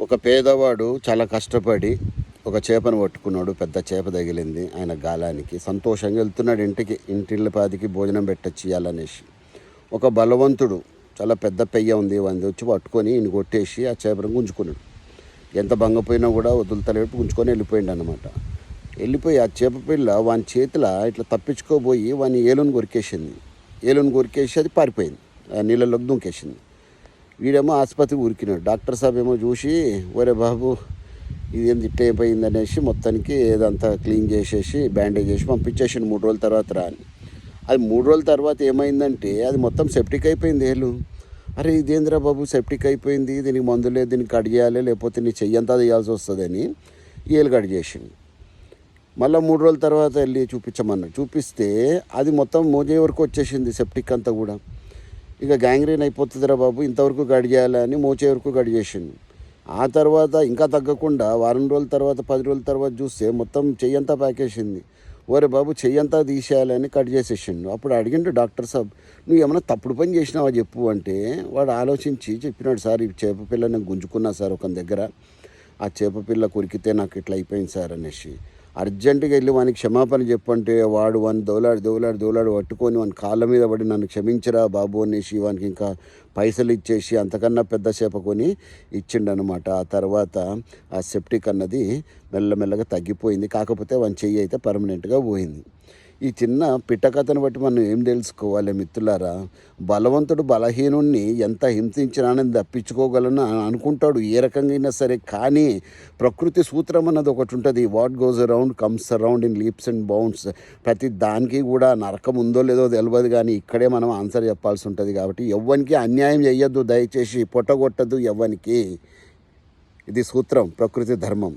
ఒక పేదవాడు చాలా కష్టపడి ఒక చేపను పట్టుకున్నాడు. పెద్ద చేప తగిలింది ఆయన గాలానికి. సంతోషంగా వెళ్తున్నాడు ఇంటికి. ఇంటిళ్ళపాదికి భోజనం పెట్టచ్చి ఇవ్వాలనేసి. ఒక బలవంతుడు చాలా పెద్ద పెయ్య ఉంది వంది వచ్చి పట్టుకొని ఈయన కొట్టేసి ఆ చేపను గుంజుకున్నాడు. ఎంత భంగపోయినా కూడా వదులుతలేడు, గుంజుకొని వెళ్ళిపోయిండు అనమాట. వెళ్ళిపోయి ఆ చేప పిల్ల వాని చేతిలో ఇట్లా తప్పించుకోబోయి వాని ఏలుని కొరికేసింది. ఏలుని కొరికేసి అది పారిపోయింది, నీళ్ళలోకి దుంకేసింది. వీడేమో ఆసుపత్రికి ఉరికినాడు. డాక్టర్ సాబ్ ఏమో చూసి, ఒరే బాబు ఇదేం ఇట్ట అయిపోయింది అనేసి మొత్తానికి ఏదంతా క్లీన్ చేసేసి బ్యాండేజ్ చేసి పంపించేసిండు 3 రోజుల తర్వాత రా అని. అది 3 రోజుల తర్వాత ఏమైందంటే అది మొత్తం సెప్టిక్ అయిపోయింది ఏలు. అరే ఇదేంద్రా బాబు సెప్టిక్ అయిపోయింది, దీనికి మందు లేదు, దీనికి కట్ చేయాలి, లేకపోతే నీ చెయ్యంతా తీయాల్సి వస్తుందని ఏలు కట్ చేసిండు. మళ్ళీ 3 రోజుల తర్వాత వెళ్ళి చూపించమన్నాడు. చూపిస్తే అది మొత్తం మోజే వరకు వచ్చేసింది సెప్టిక్ అంతా కూడా. ఇక గ్యాంగ్రీన్ అయిపోతుందిరా బాబు, ఇంతవరకు గడి చేయాలని మోచే వరకు గడి చేసిండు. ఆ తర్వాత ఇంకా తగ్గకుండా వారం రోజుల తర్వాత 10 రోజుల తర్వాత చూస్తే మొత్తం చెయ్యంతా ప్యాకేసింది. ఓరే బాబు చెయ్యంతా తీసేయాలని కట్ చేసేసిండు. అప్పుడు అడిగిండు డాక్టర్ సాబ్, నువ్వు ఏమైనా తప్పుడు పని చేసినావా చెప్పు అంటే, వాడు ఆలోచించి చెప్పినాడు, సార్ ఈ చేప పిల్ల నేను గుంజుకున్నా సార్ ఒక దగ్గర, ఆ చేప పిల్ల కొరికితే నాకు ఇట్లా అయిపోయింది సార్ అనేసి. అర్జెంటుగా వెళ్ళి వానికి క్షమాపణ చెప్పంటే వాడు వాని దోలాడు పట్టుకొని వాని కాళ్ళ మీద పడి నన్ను క్షమించరా బాబు అనేసి వానికి ఇంకా పైసలు ఇచ్చేసి అంతకన్నా పెద్ద చేప కొని ఇచ్చిండనమాట. ఆ తర్వాత ఆ సెప్టిక్ అన్నది మెల్లమెల్లగా తగ్గిపోయింది. కాకపోతే వాని చెయ్యి అయితే పర్మనెంట్గా పోయింది. ఈ చిన్న పిట్ట కథను బట్టి మనం ఏం తెలుసుకోవాలి మిత్రులారా? బలవంతుడు బలహీనుణ్ణి ఎంత హింసించినానని తప్పించుకోగలను అనుకుంటాడు ఏ రకంగా అయినా సరే. కానీ ప్రకృతి సూత్రం అన్నది ఒకటి ఉంటుంది, what goes around comes around in leaps and bounds. ప్రతి దానికి కూడా నరకం ఉందో లేదో తెలియదు, కానీ ఇక్కడే మనం ఆన్సర్ చెప్పాల్సి ఉంటుంది. కాబట్టి ఎవ్వనికి అన్యాయం చెయ్యొద్దు, దయచేసి పొట్టగొట్టద్దు ఎవ్వనికి. ఇది సూత్రం, ప్రకృతి ధర్మం.